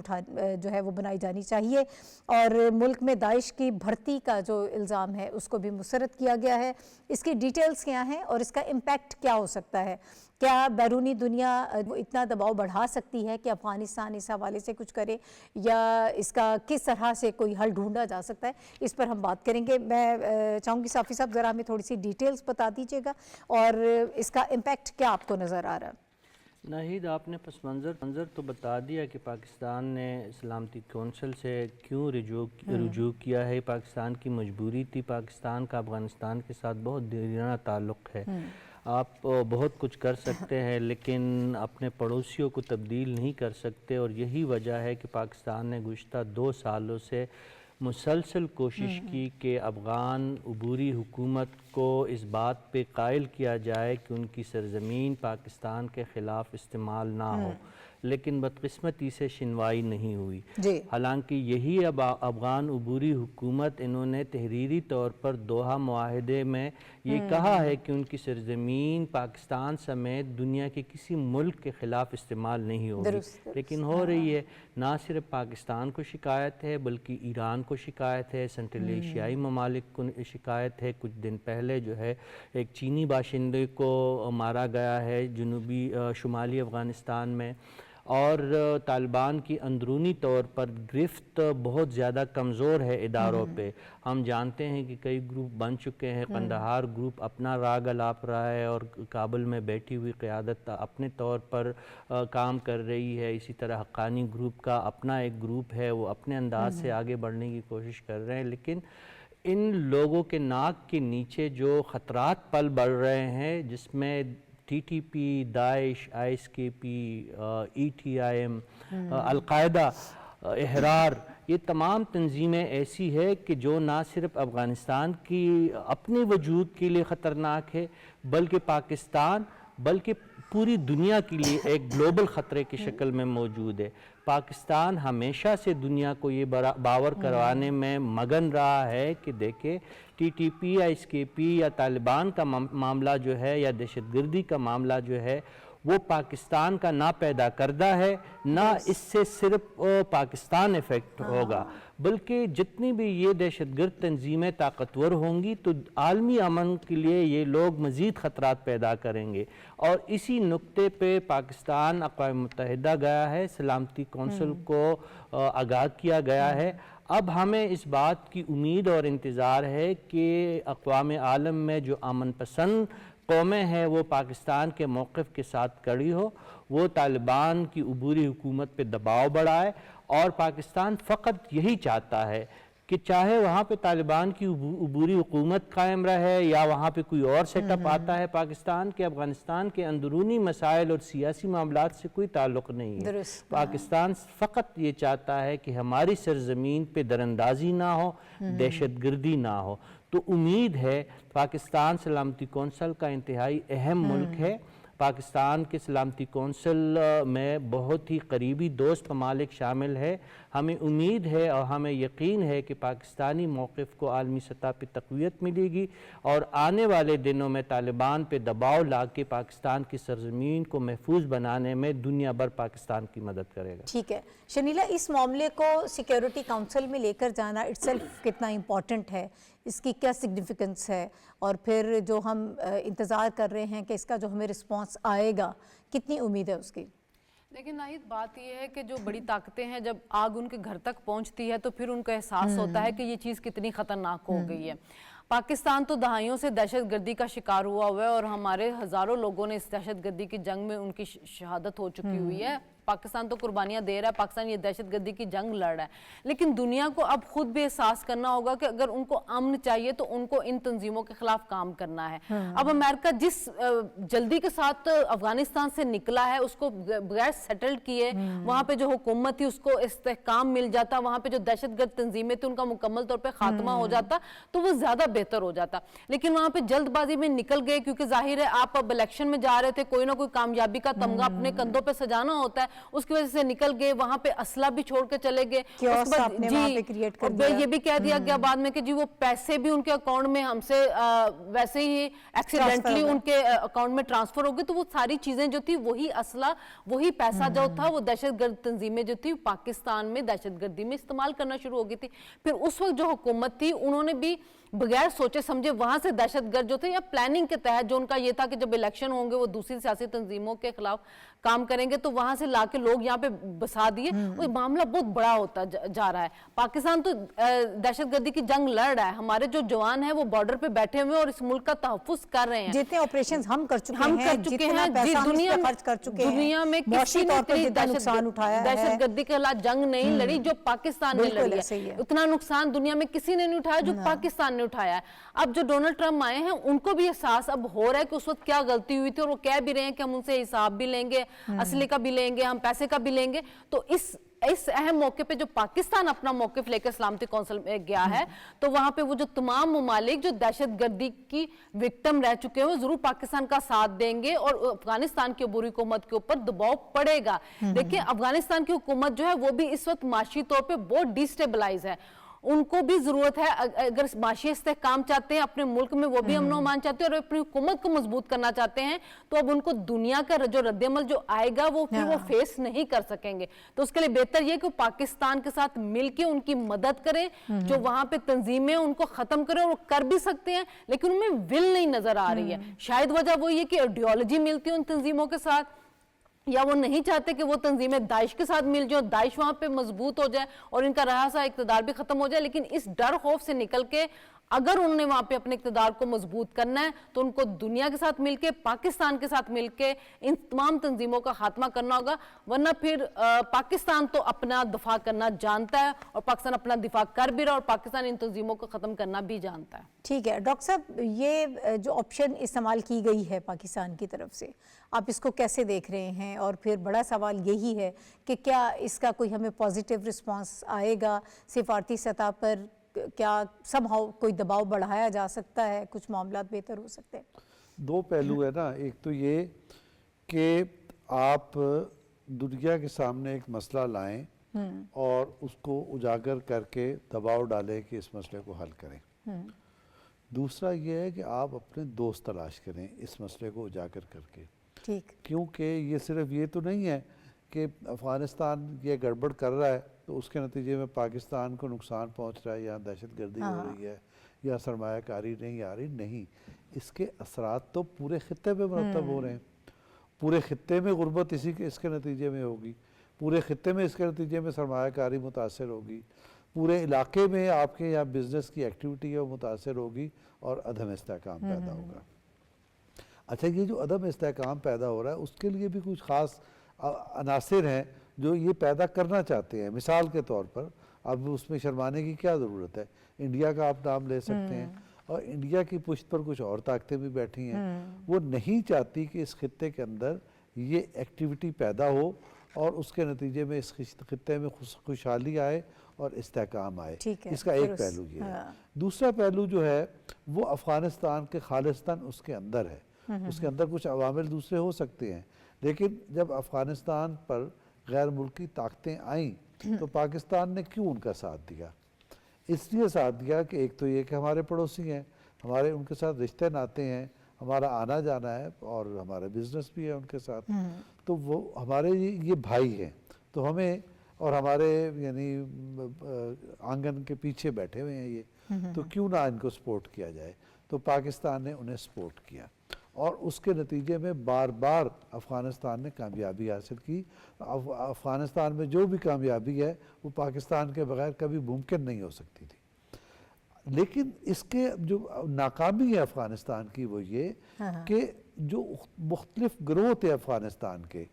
S1: جو ہے وہ بنائی جانی چاہیے. اور ملک میں داعش کی بھرتی کا جو الزام ہے اس کو بھی مسرت کیا گیا ہے. اس کی ڈیٹیلز کیا ہیں اور اس کا امپیکٹ کیا ہو سکتا ہے؟ کیا بیرونی دنیا اتنا دباؤ بڑھا سکتی ہے کہ افغانستان اس حوالے سے کچھ کرے، یا اس کا کس طرح سے کوئی حل ڈھونڈا جا سکتا ہے؟ اس پر ہم بات کریں گے. میں چاہوں گی صافی صاحب ذرا ہمیں تھوڑی سی ڈیٹیلز بتا دیجیے گا اور اس کا امپیکٹ کیا آپ کو نظر آ رہا ہے؟
S2: ناہید، آپ نے پس منظر تو بتا دیا کہ پاکستان نے سلامتی کونسل سے کیوں رجوع کیا ہے. پاکستان کی مجبوری تھی. پاکستان کا افغانستان کے ساتھ بہت دیرینہ تعلق ہے. آپ بہت کچھ کر سکتے ہیں لیکن اپنے پڑوسیوں کو تبدیل نہیں کر سکتے، اور یہی وجہ ہے کہ پاکستان نے گزشتہ 2 سالوں سے مسلسل کوشش کی کہ افغان عبوری حکومت کو اس بات پہ قائل کیا جائے کہ ان کی سرزمین پاکستان کے خلاف استعمال نہ ہو، لیکن بدقسمتی سے شنوائی نہیں ہوئی. حالانکہ یہی اب افغان عبوری حکومت انہوں نے تحریری طور پر دوحہ معاہدے میں یہ کہا ہے کہ ان کی سرزمین پاکستان سمیت دنیا کے کسی ملک کے خلاف استعمال نہیں ہوگی، لیکن ہو رہی ہے. نہ صرف پاکستان کو شکایت ہے بلکہ ایران کو شکایت ہے، سنٹرل ایشیائی ممالک کو شکایت ہے. کچھ دن پہلے جو ہے ایک چینی باشندے کو مارا گیا ہے شمالی افغانستان میں. اور طالبان کی اندرونی طور پر گرفت بہت زیادہ کمزور ہے اداروں پہ. ہم جانتے ہیں کہ کئی گروپ بن چکے ہیں. قندھار گروپ اپنا راگ الاپ رہا ہے اور کابل میں بیٹھی ہوئی قیادت اپنے طور پر کام کر رہی ہے. اسی طرح حقانی گروپ کا اپنا ایک گروپ ہے، وہ اپنے انداز سے آگے بڑھنے کی کوشش کر رہے ہیں. لیکن ان لوگوں کے ناک کے نیچے جو خطرات پل بڑھ رہے ہیں، جس میں ٹی ٹی پی، داعش، ISKP، ETIM، القاعدہ، احرار، یہ تمام تنظیمیں ایسی ہے کہ جو نہ صرف افغانستان کی اپنے وجود کے لیے خطرناک ہے بلکہ پاکستان بلکہ پوری دنیا کے لیے ایک گلوبل خطرے کی شکل میں موجود ہے. پاکستان ہمیشہ سے دنیا کو یہ باور کروانے میں مگن رہا ہے کہ دیکھیں TTP، ISKP یا طالبان کا معاملہ جو ہے یا دہشت گردی کا معاملہ جو ہے وہ پاکستان کا نہ پیدا کردہ ہے، نہ اس سے صرف پاکستان افیکٹ ہوگا، بلکہ جتنی بھی یہ دہشت گرد تنظیمیں طاقتور ہوں گی تو عالمی امن کے لیے یہ لوگ مزید خطرات پیدا کریں گے. اور اسی نقطے پہ پاکستان اقوام متحدہ گیا ہے، سلامتی کونسل کو آگاہ کیا گیا ہے. اب ہمیں اس بات کی امید اور انتظار ہے کہ اقوام عالم میں جو امن پسند قومیں ہیں وہ پاکستان کے موقف کے ساتھ کھڑی ہو، وہ طالبان کی عبوری حکومت پہ دباؤ بڑھائے. اور پاکستان فقط یہی چاہتا ہے کہ چاہے وہاں پہ طالبان کی عبوری حکومت قائم رہے یا وہاں پہ کوئی اور سیٹ اپ آتا ہے، پاکستان کے افغانستان کے اندرونی مسائل اور سیاسی معاملات سے کوئی تعلق نہیں ہے. پاکستان فقط یہ چاہتا ہے کہ ہماری سرزمین پہ دراندازی نہ ہو، دہشت گردی نہ ہو. تو امید ہے پاکستان سلامتی کونسل کا انتہائی اہم ملک ہے، پاکستان کے سلامتی کونسل میں بہت ہی قریبی دوست ممالک شامل ہے. ہمیں امید ہے اور ہمیں یقین ہے کہ پاکستانی موقف کو عالمی سطح پہ تقویت ملے گی اور آنے والے دنوں میں طالبان پہ دباؤ لا کے پاکستان کی سرزمین کو محفوظ بنانے میں دنیا بھر پاکستان کی مدد کرے گا.
S1: ٹھیک ہے شنیلا، اس معاملے کو سیکیورٹی کاؤنسل میں لے کر جانا اٹسیلف کتنا امپورٹنٹ ہے، اس کی کیا سگنیفیکنس ہے، اور پھر جو ہم انتظار کر رہے ہیں کہ اس کا جو ہمیں رسپانس آئے گا، کتنی امید ہے اس کی؟
S3: لیکن ناہید بات یہ ہے کہ جو بڑی طاقتیں ہیں جب آگ ان کے گھر تک پہنچتی ہے تو پھر ان کا احساس ہوتا ہے کہ یہ چیز کتنی خطرناک ہو گئی ہے. پاکستان تو دہائیوں سے دہشت گردی کا شکار ہوا ہے اور ہمارے ہزاروں لوگوں نے اس دہشت گردی کی جنگ میں ان کی شہادت ہو چکی ہوئی ہے. پاکستان تو قربانیاں دے رہا ہے، پاکستان یہ دہشت گردی کی جنگ لڑ رہا ہے، لیکن دنیا کو اب خود بھی احساس کرنا ہوگا کہ اگر ان کو امن چاہیے تو ان کو ان تنظیموں کے خلاف کام کرنا ہے. اب امریکہ جس جلدی کے ساتھ افغانستان سے نکلا ہے، اس کو بغیر سیٹلڈ کیے وہاں پہ جو حکومت تھی اس کو استحکام مل جاتا، وہاں پہ جو دہشت گرد تنظیمیں تھیں ان کا مکمل طور پہ خاتمہ ہو جاتا تو وہ زیادہ بہتر ہو جاتا. لیکن وہاں پہ جلد بازی میں نکل گئے کیونکہ ظاہر ہے آپ اب الیکشن میں جا رہے تھے، کوئی نہ کوئی کامیابی کا تمغہ اپنے کندھوں پہ سجانا ہوتا ہے، اس کی وجہ سے نکل گئے، وہاں پہ اسلحہ بھی چھوڑ کے چلے گئے. یہ بھی کہہ دیا گیا بعد میں کہ جی وہ پیسے بھی ان کے اکاؤنٹ میں ہم سے ویسے ہی ایکسیڈنٹلی ان کے اکاؤنٹ میں ٹرانسفر ہو گئے. تو وہ ساری چیزیں جو تھی، وہی اسلحہ وہی پیسہ جو تھا، وہ دہشت گرد تنظیمیں جو تھی پاکستان میں دہشت گردی میں استعمال کرنا شروع ہو گئی تھی. پھر اس وقت جو حکومت تھی انہوں نے بھی بغیر سوچے سمجھے وہاں سے دہشت گرد جو تھے یا پلاننگ کے تحت جو ان کا یہ تھا کہ جب الیکشن ہوں گے وہ دوسری سیاسی تنظیموں کے خلاف کام کریں گے تو وہاں سے لا کے لوگ یہاں پہ بسا دیے. وہ معاملہ بہت بڑا ہوتا جا رہا ہے. پاکستان تو دہشت گردی کی جنگ لڑ رہا ہے، ہمارے جو جوان ہیں وہ بارڈر پہ بیٹھے ہوئے اور اس ملک کا تحفظ کر رہے ہیں.
S1: جتنے آپریشنز ہم کر چکے ہیں، جتنا پیسہ ہم اس پہ خرچ کر چکے ہیں،
S3: دنیا میں
S1: معاشی طور پر جتنا نقصان اٹھایا ہے،
S3: دہشت گردی کے خلاف جنگ نہیں لڑی جو پاکستان نے لڑی ہے. اتنا نقصان دنیا میں کسی نے نہیں اٹھایا جو پاکستان نے اٹھایا ہے. اب جو ڈونلڈ ٹرمپ آئے ہیں ان کو بھی احساس اب ہو رہا ہے کہ اس وقت کیا غلطی ہوئی تھی، اور وہ کہہ بھی رہے ہیں کہ ہم ان سے حساب بھی لیں گے، اسلحے کا بھی لیں گے، ہم پیسے کا بھی لیں گے. تو اس اہم موقع پہ جو پاکستان اپنا موقف لے کر سلامتی کونسل میں گیا ہے تو وہاں پہ وہ جو تمام ممالک جو دہشت گردی کی وکٹم رہ چکے ہیں وہ ضرور پاکستان کا ساتھ دیں گے اور افغانستان کی عبوری حکومت کے اوپر دباؤ پڑے گا. دیکھیں افغانستان کی حکومت جو ہے وہ بھی اس وقت معاشی طور پہ بہت ڈیسٹیبلائز ہے. ان کو بھی ضرورت ہے اگر معاشی استحکام چاہتے ہیں اپنے ملک میں، وہ بھی امن و امان چاہتے ہیں اور اپنی حکومت کو مضبوط کرنا چاہتے ہیں، تو اب ان کو دنیا کا جو رد عمل جو آئے گا وہ پھر وہ فیس نہیں کر سکیں گے. تو اس کے لیے بہتر یہ کہ پاکستان کے ساتھ مل کے ان کی مدد کریں، جو وہاں پہ تنظیمیں ان کو ختم کریں، اور وہ کر بھی سکتے ہیں لیکن ان میں ول نہیں نظر آ رہی ہے. شاید وجہ وہ یہ کہ آئیڈیالوجی ملتی ہے ان تنظیموں کے ساتھ، یا وہ نہیں چاہتے کہ وہ تنظیمیں داعش کے ساتھ مل جائیں، داعش وہاں پہ مضبوط ہو جائے اور ان کا رہا سا اقتدار بھی ختم ہو جائے. لیکن اس ڈر خوف سے نکل کے اگر انہوں نے وہاں پہ اپنے اقتدار کو مضبوط کرنا ہے تو ان کو دنیا کے ساتھ مل کے، پاکستان کے ساتھ مل کے ان تمام تنظیموں کا خاتمہ کرنا ہوگا. ورنہ پھر پاکستان تو اپنا دفاع کرنا جانتا ہے اور پاکستان اپنا دفاع کر بھی رہا اور پاکستان ان تنظیموں کو ختم کرنا بھی جانتا ہے.
S1: ٹھیک ہے ڈاکٹر صاحب، یہ جو آپشن استعمال کی گئی ہے پاکستان کی طرف سے، آپ اس کو کیسے دیکھ رہے ہیں؟ اور پھر بڑا سوال یہی ہے کہ کیا اس کا کوئی ہمیں پازیٹیو رسپانس آئے گا سفارتی سطح پر؟ کیا سم ہاؤ کوئی دباؤ بڑھایا جا سکتا ہے؟ کچھ معاملات بہتر ہو سکتے ہیں؟
S4: دو پہلو ہے نا. ایک تو یہ کہ آپ دنیا کے سامنے ایک مسئلہ لائیں اور اس کو اجاگر کر کے دباؤ ڈالیں کہ اس مسئلے کو حل کریں. دوسرا یہ ہے کہ آپ اپنے دوست تلاش کریں اس مسئلے کو اجاگر کر کے.
S1: ٹھیک.
S4: کیونکہ یہ صرف یہ تو نہیں ہے کہ افغانستان یہ گڑبڑ کر رہا ہے تو اس کے نتیجے میں پاکستان کو نقصان پہنچ رہا ہے یا دہشت گردی ہو رہی ہے یا سرمایہ کاری نہیں آ رہی. نہیں، اس کے اثرات تو پورے خطے پہ مرتب ہو رہے ہیں. پورے خطے میں غربت اس کے نتیجے میں ہوگی، پورے خطے میں اس کے نتیجے میں سرمایہ کاری متاثر ہوگی، پورے علاقے میں آپ کے یہاں بزنس کی ایکٹیویٹی ہے وہ متاثر ہوگی اور عدم استحکام پیدا ہوگا. اچھا، یہ جو عدم استحکام پیدا ہو رہا ہے اس کے لیے بھی کچھ خاص عناصر ہیں جو یہ پیدا کرنا چاہتے ہیں. مثال کے طور پر اب اس میں شرمانے کی کیا ضرورت ہے؟ انڈیا کا آپ نام لے سکتے ہیں، اور انڈیا کی پشت پر کچھ اور طاقتیں بھی بیٹھی ہیں. وہ نہیں چاہتی کہ اس خطے کے اندر یہ ایکٹیویٹی پیدا ہو اور اس کے نتیجے میں اس خطے میں خوشحالی آئے اور استحکام آئے. اس کا ایک پہلو یہ ہے. دوسرا پہلو جو ہے وہ افغانستان کے خالصتاً اس کے اندر ہے. اس کے اندر کچھ عوامل دوسرے ہو سکتے ہیں، لیکن جب افغانستان پر غیر ملکی طاقتیں آئیں تو پاکستان نے کیوں ان کا ساتھ دیا؟ اس لیے ساتھ دیا کہ ایک تو یہ کہ ہمارے پڑوسی ہیں، ہمارے ان کے ساتھ رشتے ناتے ہیں، ہمارا آنا جانا ہے اور ہمارا بزنس بھی ہے ان کے ساتھ، تو وہ ہمارے یہ بھائی ہیں، تو ہمیں اور ہمارے یعنی آنگن کے پیچھے بیٹھے ہوئے ہیں یہ، تو کیوں نہ ان کو سپورٹ کیا جائے؟ تو پاکستان نے انہیں سپورٹ کیا اور اس کے نتیجے میں بار بار افغانستان نے کامیابی حاصل کی۔ افغانستان میں جو بھی کامیابی ہے وہ پاکستان کے بغیر کبھی ممکن نہیں ہو سکتی تھی۔ لیکن اس کے جو ناکامی ہے افغانستان کی وہ یہ کہ جو مختلف گروہ تھے افغانستان کے،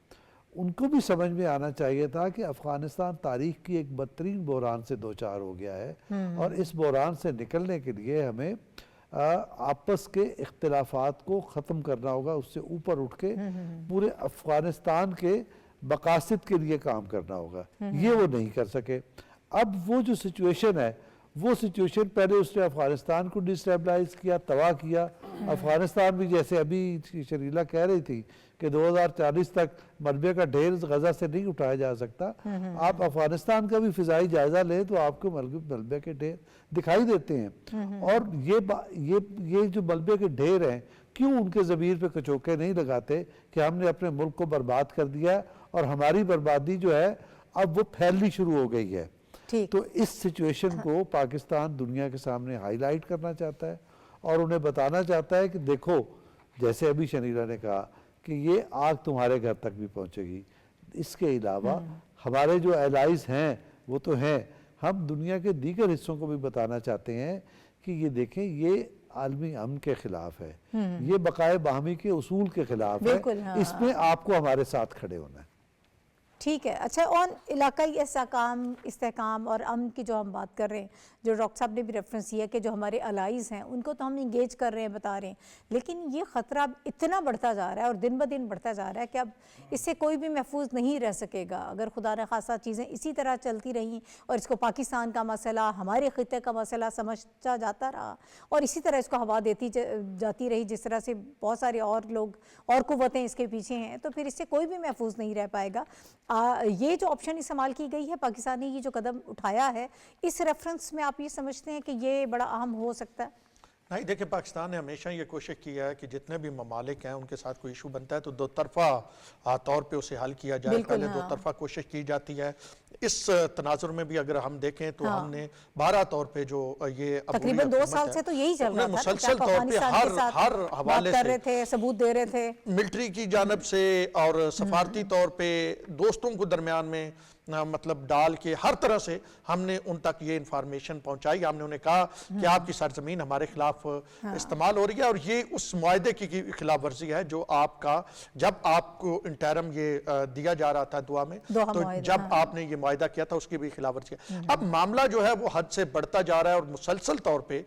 S4: ان کو بھی سمجھ میں آنا چاہیے تھا کہ افغانستان تاریخ کی ایک بدترین بحران سے دوچار ہو گیا ہے، اور اس بحران سے نکلنے کے لیے ہمیں آپس کے اختلافات کو ختم کرنا ہوگا، اس سے اوپر اٹھ کے پورے افغانستان کے مقاصد کے لیے کام کرنا ہوگا۔ یہ وہ نہیں کر سکے۔ اب وہ جو سچویشن ہے، وہ سچویشن پہلے اس نے افغانستان کو ڈسٹیبلائز کیا، تباہ کیا۔ افغانستان بھی جیسے ابھی شریلا کہہ رہی تھی کہ 2040 تک ملبے کا ڈھیر غزہ سے نہیں اٹھایا جا سکتا، آپ افغانستان کا بھی فضائی جائزہ لیں تو آپ کو ملبے کے ڈھیر دکھائی دیتے ہیں۔ اور یہ جو ملبے کے ڈھیر ہیں، کیوں ان کے ضمیر پہ کچوکے نہیں لگاتے کہ ہم نے اپنے ملک کو برباد کر دیا اور ہماری بربادی جو ہے اب وہ پھیلنی شروع ہو گئی ہے۔ تو اس سچویشن کو پاکستان دنیا کے سامنے ہائی لائٹ کرنا چاہتا ہے اور انہیں بتانا چاہتا ہے کہ دیکھو، جیسے ابھی شنیرا نے کہا کہ یہ آگ تمہارے گھر تک بھی پہنچے گی۔ اس کے علاوہ ہمارے جو الائز ہیں وہ تو ہیں، ہم دنیا کے دیگر حصوں کو بھی بتانا چاہتے ہیں کہ یہ دیکھیں، یہ عالمی امن کے خلاف ہے، یہ بقائے باہمی کے اصول کے خلاف ہے، اس میں آپ کو ہمارے ساتھ کھڑے ہونا ہے۔
S1: ٹھیک ہے، اچھا، اور علاقائی استحکام اور امن کی جو ہم بات کر رہے ہیں، جو ڈاکٹر صاحب نے بھی ریفرنس کیا کہ جو ہمارے الائز ہیں ان کو تو ہم انگیج کر رہے ہیں، بتا رہے ہیں، لیکن یہ خطرہ اب اتنا بڑھتا جا رہا ہے اور دن بہ دن بڑھتا جا رہا ہے کہ اب اس سے کوئی بھی محفوظ نہیں رہ سکے گا اگر خدا نخواستہ چیزیں اسی طرح چلتی رہیں اور اس کو پاکستان کا مسئلہ، ہمارے خطے کا مسئلہ سمجھتا جاتا رہا اور اسی طرح اس کو ہوا دیتی جاتی رہی، جس طرح سے بہت سارے اور لوگ اور قوتیں اس کے پیچھے ہیں، تو پھر اس سے کوئی بھی محفوظ نہیں رہ پائے گا۔ یہ جو آپشن استعمال کی گئی ہے، پاکستان نے یہ جو قدم اٹھایا ہے، اس ریفرنس میں آپ یہ سمجھتے ہیں کہ یہ بڑا اہم ہو سکتا ہے؟
S5: نہیں، دیکھیں، پاکستان نے ہمیشہ یہ کوشش کی ہے کہ جتنے بھی ممالک ہیں ان کے ساتھ کوئی ایشو بنتا ہے تو دو طرفہ طور پہ اسے حل کیا جائے، پہلے دو طرفہ کوشش کی جاتی ہے۔ اس تناظر میں بھی اگر ہم دیکھیں تو ہم نے 12 طور پہ جو یہ
S1: تقریباً 2 سال سے تو یہی چل رہا تھا،
S5: مسلسل طور پہ ہر حوالے
S1: کر رہے تھے، ثبوت دے رہے تھے،
S5: ملٹری کی جانب سے اور سفارتی طور پہ دوستوں کو درمیان میں مطلب ڈال کے ہر طرح سے ہم نے ان تک یہ انفارمیشن پہنچائی۔ ہم نے انہیں کہا کہ آپ کی سرزمین ہمارے خلاف استعمال ہو رہی ہے اور یہ اس معاہدے کی خلاف ورزی ہے جو آپ کا، جب آپ کو انٹرم یہ دیا جا رہا تھا دعا میں، تو جب آپ نے یہ معاہدہ کیا تھا اس کی بھی خلاف ورزی ہے۔ اب معاملہ جو ہے وہ حد سے بڑھتا جا رہا ہے اور مسلسل طور پہ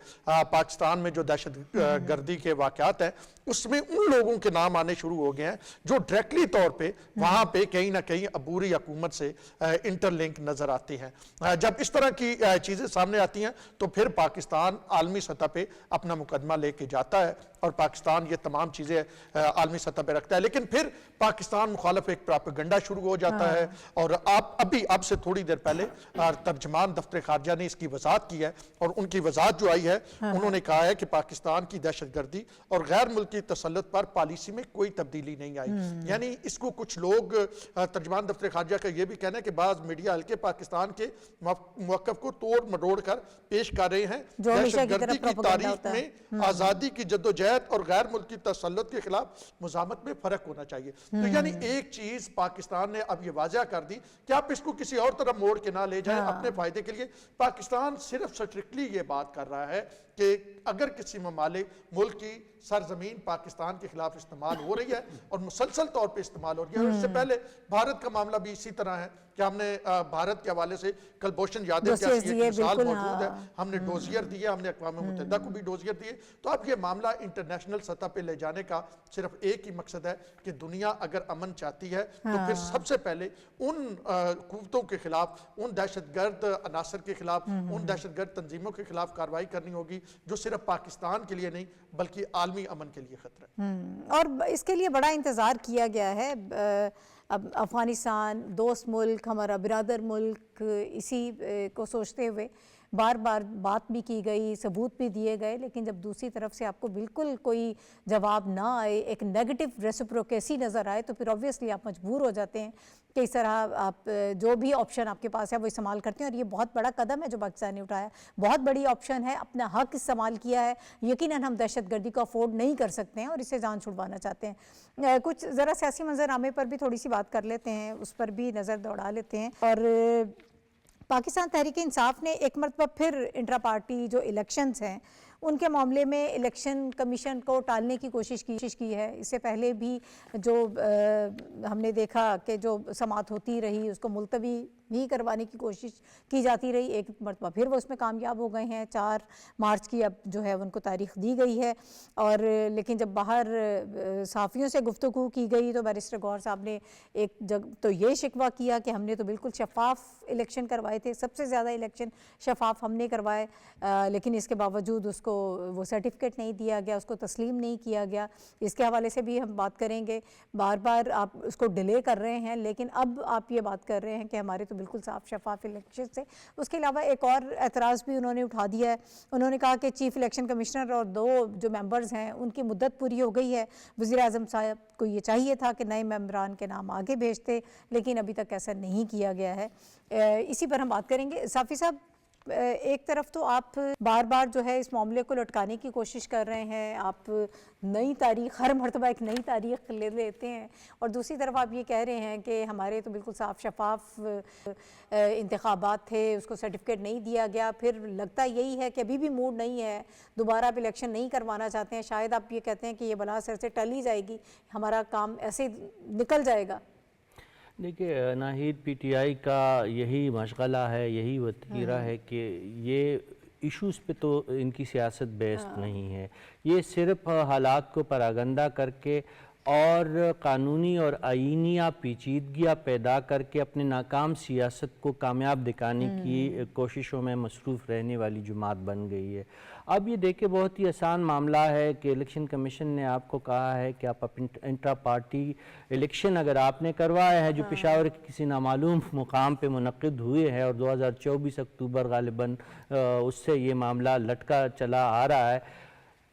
S5: پاکستان میں جو دہشت گردی کے واقعات ہیں اس میں ان لوگوں کے نام آنے شروع ہو گئے ہیں جو ڈائریکٹلی طور پہ وہاں پہ کہیں نہ کہیں عبوری حکومت سے انٹر لنک نظر آتے ہیں۔ جب اس طرح کی چیزیں سامنے آتی ہیں تو پھر پاکستان عالمی سطح پہ اپنا مقدمہ لے کے جاتا ہے اور پاکستان یہ تمام چیزیں عالمی سطح پہ رکھتا ہے، لیکن پھر پاکستان مخالف ایک پراپیگنڈا شروع ہو جاتا ہے۔ اور اب سے تھوڑی دیر پہلے ترجمان دفتر خارجہ نے اس کی وضاحت کی ہے اور ان کی وضاحت جو آئی ہے انہوں نے کہا ہے کہ پاکستان کی دہشت گردی اور غیر ملکی تسلط پر پالیسی میں کوئی تبدیلی نہیں آئی۔ یعنی اس کو کچھ لوگ، ترجمان دفتر خارجہ کا یہ بھی کہنا ہے کہ بعض میڈیا حلقے پاکستان کے موقف کو توڑ مروڑ کر پیش کر رہے ہیں۔ دہشت گردی کی تاریخ میں آزادی کی جدوجہد اور غیر ملکی تسلط کے خلاف مزاحمت میں فرق ہونا چاہیے۔ تو یعنی ایک چیز پاکستان نے اب یہ واضح کر دی کہ آپ اس کو کسی اور طرح موڑ کے نہ لے جائیں اپنے فائدے کے لیے۔ پاکستان صرف سٹرکٹلی یہ بات کر رہا ہے کہ اگر کسی ملک کی سرزمین پاکستان کے خلاف استعمال ہو رہی ہے اور مسلسل طور پہ استعمال ہو رہی ہے، اور اس سے پہلے بھارت کا معاملہ بھی اسی طرح ہے کہ ہم نے بھارت کے حوالے سے کلبھوشن یادو کی
S1: ڈوزیئر دیے،
S5: مثال
S1: بالکل،
S5: موجود ہے،
S1: ہاں۔
S5: ہم نے ڈوزیئر دیے، ہم نے اقوام متحدہ کو بھی ڈوزیئر دیے. تو اب یہ معاملہ انٹرنیشنل سطح پہ لے جانے کا صرف ایک ہی مقصد ہے کہ دنیا اگر امن چاہتی ہے تو پھر سب سے پہلے ان قوتوں کے خلاف، ان دہشت گرد عناصر کے خلاف، ان دہشت گرد تنظیموں کے خلاف کارروائی کرنی ہوگی جو صرف پاکستان کے لیے نہیں بلکہ عالمی امن کے لیے خطرہ ہے.
S1: اور اس کے لیے بڑا انتظار کیا گیا ہے. اب افغانستان دوست ملک، ہمارا برادر ملک، اسی کو سوچتے ہوئے بار بار بات بھی کی گئی، ثبوت بھی دیے گئے، لیکن جب دوسری طرف سے آپ کو بالکل کوئی جواب نہ آئے، ایک نیگیٹو ریسپروکیسی نظر آئے، تو پھر آبویسلی آپ مجبور ہو جاتے ہیں کہ اس طرح آپ جو بھی آپشن آپ کے پاس ہے وہ استعمال کرتے ہیں. اور یہ بہت بڑا قدم ہے جو پاکستان نے اٹھایا، بہت بڑی آپشن ہے، اپنا حق استعمال کیا ہے. یقیناً ہم دہشت گردی کو افورڈ نہیں کر سکتے ہیں اور اسے جان چھڑوانا چاہتے ہیں. کچھ ذرا سیاسی منظرنامے پر بھی تھوڑی سی بات کر لیتے ہیں، اس پر بھی نظر دوڑا لیتے ہیں. اور پاکستان تحریک انصاف نے ایک مرتبہ پھر انٹرا پارٹی جو الیکشنز ہیں ان کے معاملے میں الیکشن کمیشن کو ٹالنے کی کوشش کی ہے. اس سے پہلے بھی جو ہم نے دیکھا کہ جو سماعت ہوتی رہی اس کو ملتوی بھی کروانے کی کوشش کی جاتی رہی. ایک مرتبہ پھر وہ اس میں کامیاب ہو گئے ہیں. 4 مارچ کی اب جو ہے ان کو تاریخ دی گئی ہے. اور لیکن جب باہر صحافیوں سے گفتگو کی گئی تو بیرسٹر گوہر صاحب نے ایک جگہ تو یہ شکوہ کیا کہ ہم نے تو بالکل شفاف الیکشن کروائے تھے، سب سے زیادہ الیکشن شفاف ہم نے کروائے، لیکن اس کے باوجود اس کو وہ سرٹیفکیٹ نہیں دیا گیا، اس کو تسلیم نہیں کیا گیا. اس کے حوالے سے بھی ہم بات کریں گے. بار بار آپ اس کو ڈیلے کر رہے ہیں، لیکن اب آپ یہ بات کر رہے ہیں کہ ہمارے تو بالکل صاف شفاف الیکشن سے. اس کے علاوہ ایک اور اعتراض بھی انہوں نے اٹھا دیا ہے. انہوں نے کہا کہ چیف الیکشن کمشنر اور 2 جو ممبرز ہیں ان کی مدت پوری ہو گئی ہے. وزیر اعظم صاحب کو یہ چاہیے تھا کہ نئے ممبران کے نام آگے بھیجتے، لیکن ابھی تک ایسا نہیں کیا گیا ہے. اسی پر ہم بات کریں گے. صافی صاحب، ایک طرف تو آپ بار بار جو ہے اس معاملے کو لٹکانے کی کوشش کر رہے ہیں، آپ نئی تاریخ ہر مرتبہ ایک نئی تاریخ لے لیتے ہیں، اور دوسری طرف آپ یہ کہہ رہے ہیں کہ ہمارے تو بالکل صاف شفاف انتخابات تھے، اس کو سرٹیفکیٹ نہیں دیا گیا. پھر لگتا یہی ہے کہ ابھی بھی موڈ نہیں ہے، دوبارہ آپ الیکشن نہیں کروانا چاہتے ہیں. شاید آپ یہ کہتے ہیں کہ یہ بلا سر سے ٹل ہی جائے گی، ہمارا کام ایسے نکل جائے گا.
S2: دیکھیے ناہید، پی ٹی آئی کا یہی مشغلہ ہے، یہی وتیرہ ہے کہ یہ ایشوز پہ تو ان کی سیاست بیسڈ نہیں ہے. یہ صرف حالات کو پراگندہ کر کے اور قانونی اور آئینیہ پیچیدگیاں پیدا کر کے اپنے ناکام سیاست کو کامیاب دکھانے کی کوششوں میں مصروف رہنے والی جماعت بن گئی ہے. اب یہ دیکھیں بہت ہی آسان معاملہ ہے کہ الیکشن کمیشن نے آپ کو کہا ہے کہ آپ انٹرا پارٹی الیکشن اگر آپ نے کروایا ہے جو پشاور کے کسی نامعلوم مقام پہ منعقد ہوئے ہیں، اور 2024 اکتوبر غالباً اس سے یہ معاملہ لٹکا چلا آ رہا ہے،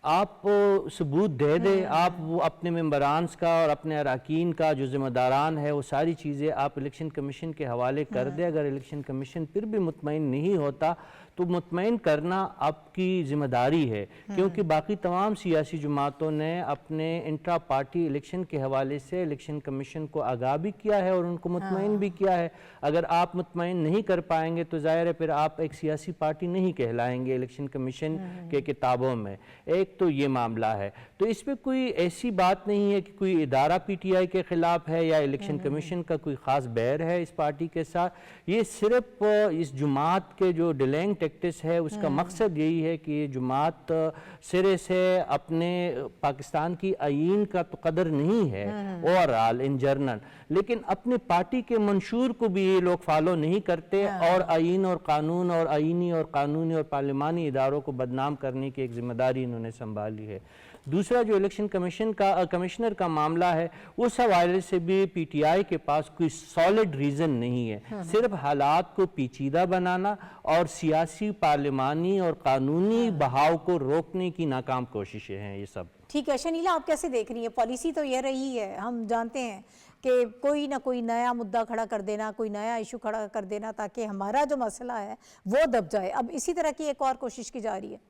S2: آپ ثبوت دے دیں. آپ وہ اپنے ممبرانز کا اور اپنے اراکین کا جو ذمہ داران ہے وہ ساری چیزیں آپ الیکشن کمیشن کے حوالے کر دیں. اگر الیکشن کمیشن پھر بھی مطمئن نہیں ہوتا تو مطمئن کرنا آپ کی ذمہ داری ہے، کیونکہ باقی تمام سیاسی جماعتوں نے اپنے انٹرا پارٹی الیکشن کے حوالے سے الیکشن کمیشن کو آگاہ بھی کیا ہے اور ان کو مطمئن بھی کیا ہے. اگر آپ مطمئن نہیں کر پائیں گے تو ظاہر ہے پھر آپ ایک سیاسی پارٹی نہیں کہلائیں گے الیکشن کمیشن کے کتابوں میں. ایک تو یہ معاملہ ہے. تو اس پہ کوئی ایسی بات نہیں ہے کہ کوئی ادارہ پی ٹی آئی کے خلاف ہے یا الیکشن کمیشن کا کوئی خاص بیر ہے اس پارٹی کے ساتھ. یہ صرف اس جماعت کے جو ڈیلینگ ٹیکٹس ہے اس کا مقصد یہی ہے کہ یہ جماعت سرے سے اپنے پاکستان کی آئین کا تو قدر نہیں ہے اوورآل ان جرنل، لیکن اپنے پارٹی کے منشور کو بھی یہ لوگ فالو نہیں کرتے اور آئین اور قانون اور آئینی اور قانونی اور پارلیمانی اداروں کو بدنام کرنے کی ایک ذمہ داری انہوں نے سنبھالی ہے. دوسرا جو الیکشن کمشنر کا معاملہ ہے اس حوالے سے بھی پی ٹی آئی کے پاس کوئی سالڈ ریزن نہیں ہے. صرف حالات کو پیچیدہ بنانا اور سیاسی پارلیمانی اور قانونی بہاؤ کو روکنے کی ناکام کوششیں ہیں یہ سب.
S1: ٹھیک ہے شنیلا، آپ کیسے دیکھ رہی ہیں؟ پالیسی تو یہ رہی ہے، ہم جانتے ہیں کہ کوئی نہ کوئی نیا مدعا کھڑا کر دینا، کوئی نیا ایشو کھڑا کر دینا تاکہ ہمارا جو مسئلہ ہے وہ دب جائے. اب اسی طرح کی ایک اور کوشش کی جا رہی ہے.